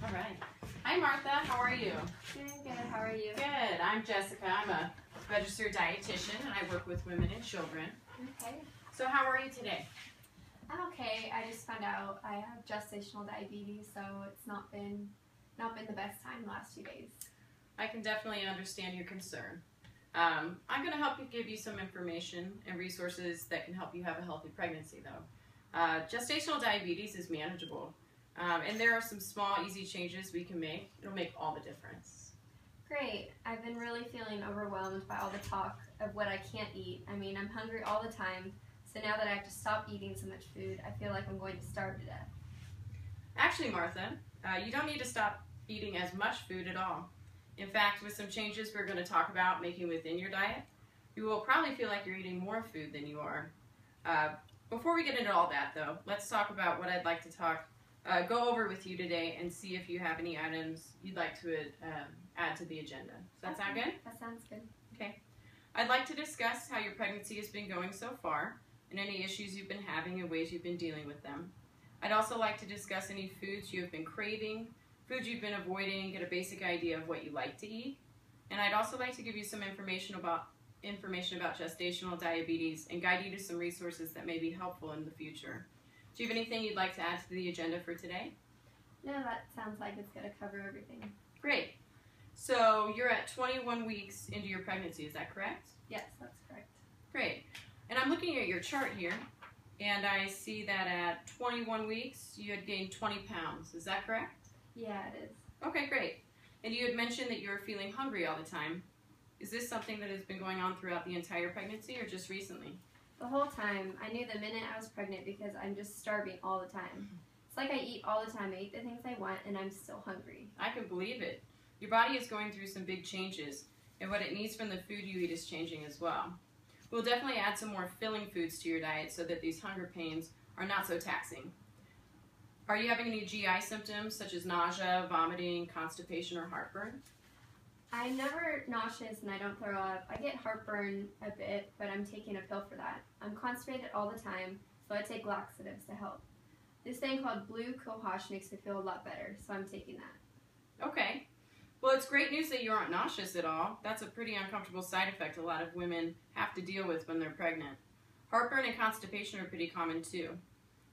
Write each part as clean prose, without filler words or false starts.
All right. Hi, Martha. How are you? Doing good. How are you? Good. I'm Jessica. I'm a registered dietitian, and I work with women and children. Okay. So how are you today? I'm okay. I just found out I have gestational diabetes, so it's not been the best time the last few days. I can definitely understand your concern. I'm going to help you give you some information and resources that can help you have a healthy pregnancy, though. Gestational diabetes is manageable, and there are some small, easy changes we can make. It'll make all the difference. Great. I've been really feeling overwhelmed by all the talk of what I can't eat. I mean, I'm hungry all the time, so now that I have to stop eating so much food, I feel like I'm going to starve to death. Actually, Martha, you don't need to stop eating as much food at all. In fact, with some changes we're going to talk about making within your diet, you will probably feel like you're eating more food than you are. Before we get into all that, though, let's talk about what I'd like to go over with you today and see if you have any items you'd like to add to the agenda. Does that sound good? That sounds good. Okay. I'd like to discuss how your pregnancy has been going so far and any issues you've been having and ways you've been dealing with them. I'd also like to discuss any foods you have been craving, foods you've been avoiding, get a basic idea of what you like to eat. And I'd also like to give you some information about gestational diabetes and guide you to some resources that may be helpful in the future. Do you have anything you'd like to add to the agenda for today? No, that sounds like it's going to cover everything. Great. So you're at 21 weeks into your pregnancy, is that correct? Yes, that's correct. Great. And I'm looking at your chart here, and I see that at 21 weeks you had gained 20 pounds. Is that correct? Yeah, it is. Okay, great. And you had mentioned that you were feeling hungry all the time. Is this something that has been going on throughout the entire pregnancy or just recently? The whole time. I knew the minute I was pregnant because I'm just starving all the time. It's like I eat all the time. I eat the things I want and I'm still hungry. I can believe it. Your body is going through some big changes, and what it needs from the food you eat is changing as well. We'll definitely add some more filling foods to your diet so that these hunger pains are not so taxing. Are you having any GI symptoms such as nausea, vomiting, constipation, or heartburn? I'm never nauseous and I don't throw up. I get heartburn a bit, but I'm taking a pill for that. I'm constipated all the time, so I take laxatives to help. This thing called Blue Cohosh makes me feel a lot better, so I'm taking that. Okay. Well, it's great news that you aren't nauseous at all. That's a pretty uncomfortable side effect a lot of women have to deal with when they're pregnant. Heartburn and constipation are pretty common too.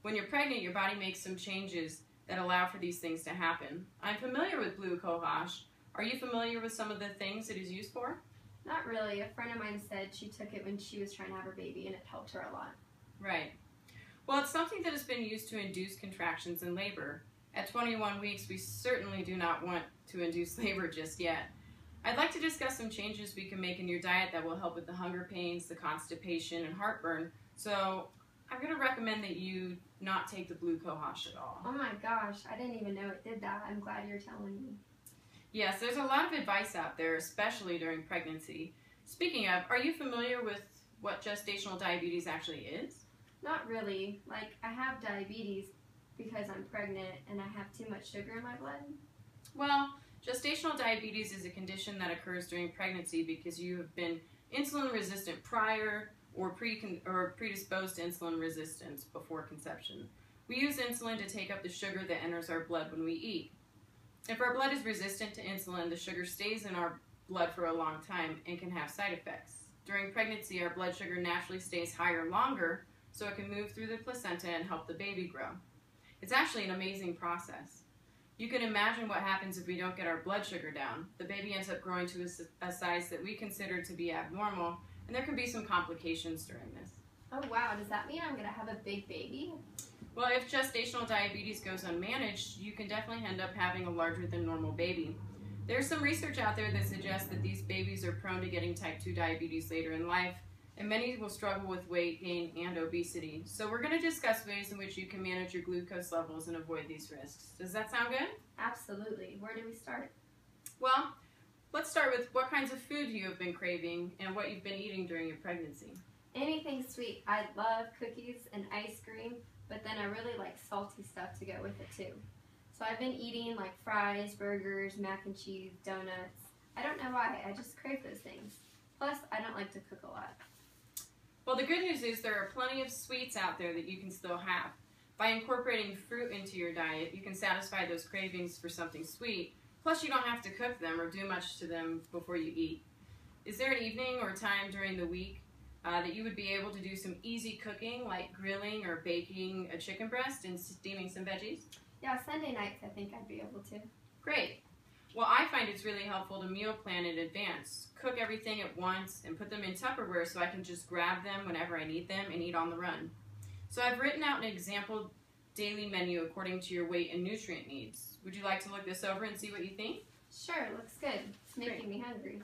When you're pregnant, your body makes some changes that allow for these things to happen. I'm familiar with Blue Cohosh. Are you familiar with some of the things it is used for? Not really. A friend of mine said she took it when she was trying to have her baby and it helped her a lot. Right. Well, it's something that has been used to induce contractions in labor. At 21 weeks, we certainly do not want to induce labor just yet. I'd like to discuss some changes we can make in your diet that will help with the hunger pains, the constipation, and heartburn. So I'm going to recommend that you not take the Blue Cohosh at all. Oh my gosh, I didn't even know it did that. I'm glad you're telling me. Yes, there's a lot of advice out there, especially during pregnancy. Speaking of, are you familiar with what gestational diabetes actually is? Not really. Like, I have diabetes because I'm pregnant and I have too much sugar in my blood. Well, gestational diabetes is a condition that occurs during pregnancy because you have been insulin resistant prior or predisposed to insulin resistance before conception. We use insulin to take up the sugar that enters our blood when we eat. If our blood is resistant to insulin, the sugar stays in our blood for a long time and can have side effects. During pregnancy, our blood sugar naturally stays higher longer so it can move through the placenta and help the baby grow. It's actually an amazing process. You can imagine what happens if we don't get our blood sugar down. The baby ends up growing to a size that we consider to be abnormal, and there can be some complications during this. Oh wow, does that mean I'm going to have a big baby? Well, if gestational diabetes goes unmanaged, you can definitely end up having a larger than normal baby. There's some research out there that suggests that these babies are prone to getting type 2 diabetes later in life, and many will struggle with weight gain and obesity. So we're going to discuss ways in which you can manage your glucose levels and avoid these risks. Does that sound good? Absolutely. Where do we start? Well, let's start with what kinds of food you have been craving and what you've been eating during your pregnancy. Anything sweet. I love cookies and ice cream, but then I really like salty stuff to go with it too. So I've been eating like fries, burgers, mac and cheese, donuts. I don't know why, I just crave those things. Plus, I don't like to cook a lot. Well, the good news is there are plenty of sweets out there that you can still have. By incorporating fruit into your diet, you can satisfy those cravings for something sweet, plus you don't have to cook them or do much to them before you eat. Is there an evening or time during the week that you would be able to do some easy cooking, like grilling or baking a chicken breast and steaming some veggies? Yeah, Sunday nights I think I'd be able to. Great. Well, I find it's really helpful to meal plan in advance. Cook everything at once and put them in Tupperware so I can just grab them whenever I need them and eat on the run. So I've written out an example daily menu according to your weight and nutrient needs. Would you like to look this over and see what you think? Sure, looks good. It's making me hungry.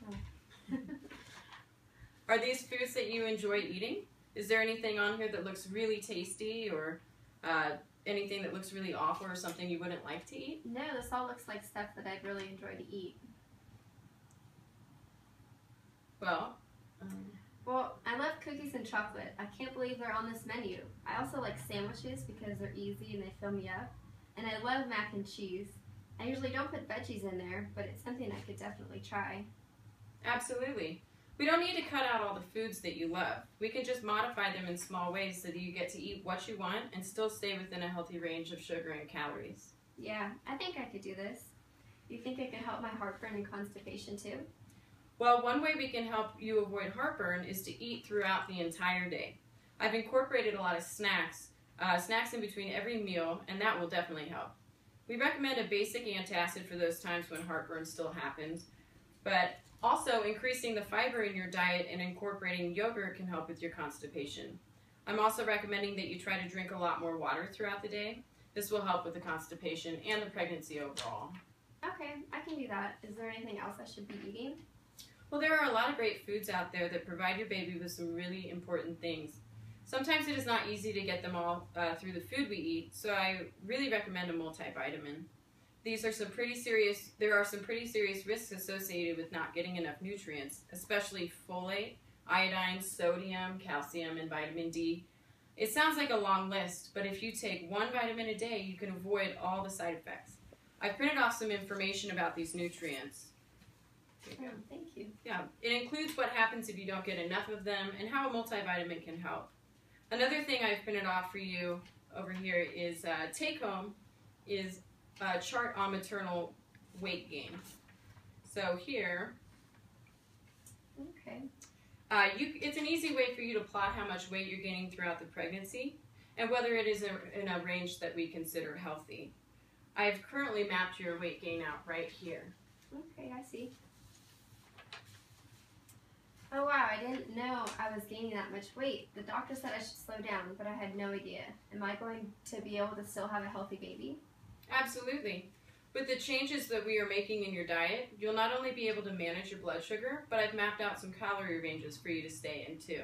Oh. Are these foods that you enjoy eating? Is there anything on here that looks really tasty or anything that looks really awful or something you wouldn't like to eat? No, this all looks like stuff that I'd really enjoy to eat. Well, Well, I love cookies and chocolate. I can't believe they're on this menu. I also like sandwiches because they're easy and they fill me up. And I love mac and cheese. I usually don't put veggies in there, but it's something I could definitely try. absolutely. We don't need to cut out all the foods that you love. We can just modify them in small ways so that you get to eat what you want and still stay within a healthy range of sugar and calories. Yeah, I think I could do this. You think it could help my heartburn and constipation too? Well, one way we can help you avoid heartburn is to eat throughout the entire day. I've incorporated a lot of snacks in between every meal, and that will definitely help. We recommend a basic antacid for those times when heartburn still happens, but also increasing the fiber in your diet and incorporating yogurt can help with your constipation. I'm also recommending that you try to drink a lot more water throughout the day. This will help with the constipation and the pregnancy overall. Okay, I can do that. Is there anything else I should be eating? Well, there are a lot of great foods out there that provide your baby with some really important things. Sometimes it is not easy to get them all through the food we eat, so I really recommend a multivitamin. There are some pretty serious risks associated with not getting enough nutrients, especially folate, iodine, sodium, calcium, and vitamin D. It sounds like a long list, but if you take one vitamin a day, you can avoid all the side effects. I've printed off some information about these nutrients. Oh, thank you. Yeah, it includes what happens if you don't get enough of them and how a multivitamin can help. Another thing I've printed off for you over here is take home is a chart on maternal weight gain. So here, Okay. it's an easy way for you to plot how much weight you're gaining throughout the pregnancy and whether it is in a range that we consider healthy. I've currently mapped your weight gain out right here. Okay, I see. Oh wow, I didn't know I was gaining that much weight. The doctor said I should slow down, but I had no idea. Am I going to be able to still have a healthy baby? Absolutely. With the changes that we are making in your diet, you'll not only be able to manage your blood sugar, but I've mapped out some calorie ranges for you to stay in too.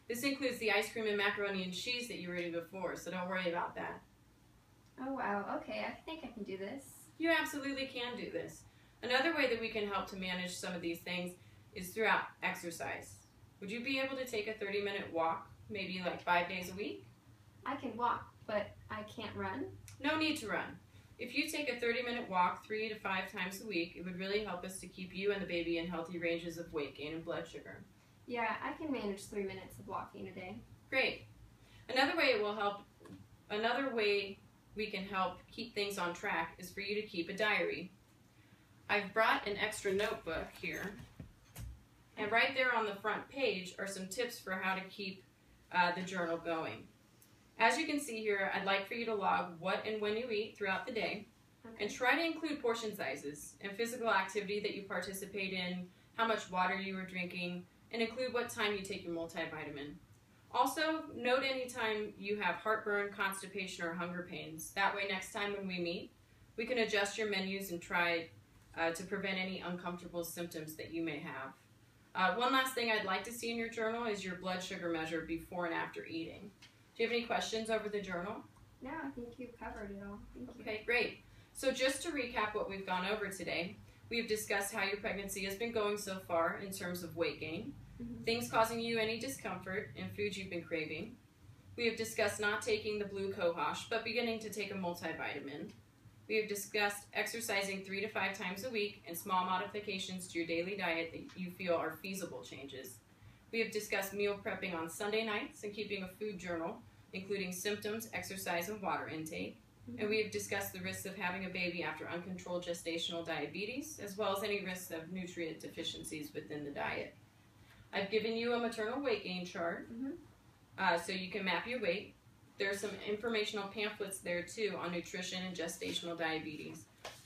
This includes the ice cream and macaroni and cheese that you were eating before, so don't worry about that. Oh wow, okay, I think I can do this. You absolutely can do this. Another way that we can help to manage some of these things is throughout exercise. Would you be able to take a 30-minute walk, maybe like 5 days a week? I can walk, but I can't run. No need to run. If you take a 30-minute walk 3 to 5 times a week, it would really help us to keep you and the baby in healthy ranges of weight gain and blood sugar. Yeah, I can manage 3 minutes of walking a day. Great. Another way we can help keep things on track is for you to keep a diary. I've brought an extra notebook here, and right there on the front page are some tips for how to keep the journal going. As you can see here, I'd like for you to log what and when you eat throughout the day, and try to include portion sizes and physical activity that you participate in, how much water you are drinking, and include what time you take your multivitamin. Also, note any time you have heartburn, constipation, or hunger pains. That way, next time when we meet, we can adjust your menus and try to prevent any uncomfortable symptoms that you may have. One last thing I'd like to see in your journal is your blood sugar measure before and after eating. Do you have any questions over the journal? No, I think you've covered it all. Thank you. Okay, great. So just to recap what we've gone over today, we've discussed how your pregnancy has been going so far in terms of weight gain, things causing you any discomfort, and foods you've been craving. We have discussed not taking the blue cohosh, but beginning to take a multivitamin. We have discussed exercising 3 to 5 times a week and small modifications to your daily diet that you feel are feasible changes. We have discussed meal prepping on Sunday nights and keeping a food journal including symptoms, exercise, and water intake. And we have discussed the risks of having a baby after uncontrolled gestational diabetes, as well as any risks of nutrient deficiencies within the diet. I've given you a maternal weight gain chart, so you can map your weight. There's some informational pamphlets there too on nutrition and gestational diabetes.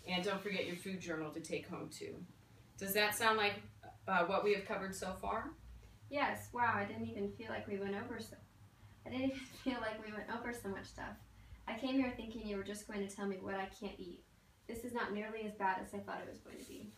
And don't forget your food journal to take home too. Does that sound like what we have covered so far? Yes. Wow, I didn't even feel like we went over so much stuff. I came here thinking you were just going to tell me what I can't eat. This is not nearly as bad as I thought it was going to be.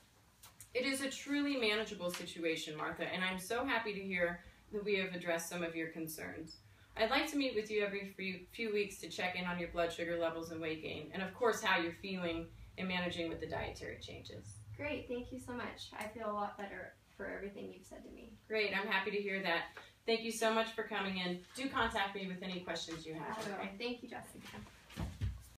It is a truly manageable situation, Martha, and I'm so happy to hear that we have addressed some of your concerns. I'd like to meet with you every few weeks to check in on your blood sugar levels and weight gain, and of course how you're feeling and managing with the dietary changes. Great, thank you so much. I feel a lot better for everything you've said to me. Great, I'm happy to hear that. Thank you so much for coming in. Do contact me with any questions you have. I will. Thank you, Jessica.